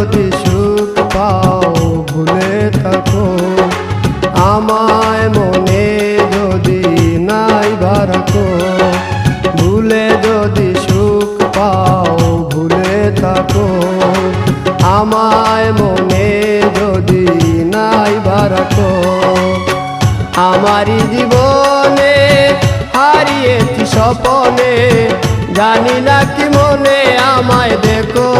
যদি সুখ পাও ভুলে থাকো আমায় মনে যদি নাই বারাকো ভুলে যদি সুখ পাও ভুলে থাকো আমায় মনে যদি নাই বারাকো আমারি জীবনে হারিয়েছি স্বপনে জানি না কি মনে আমায় দেখো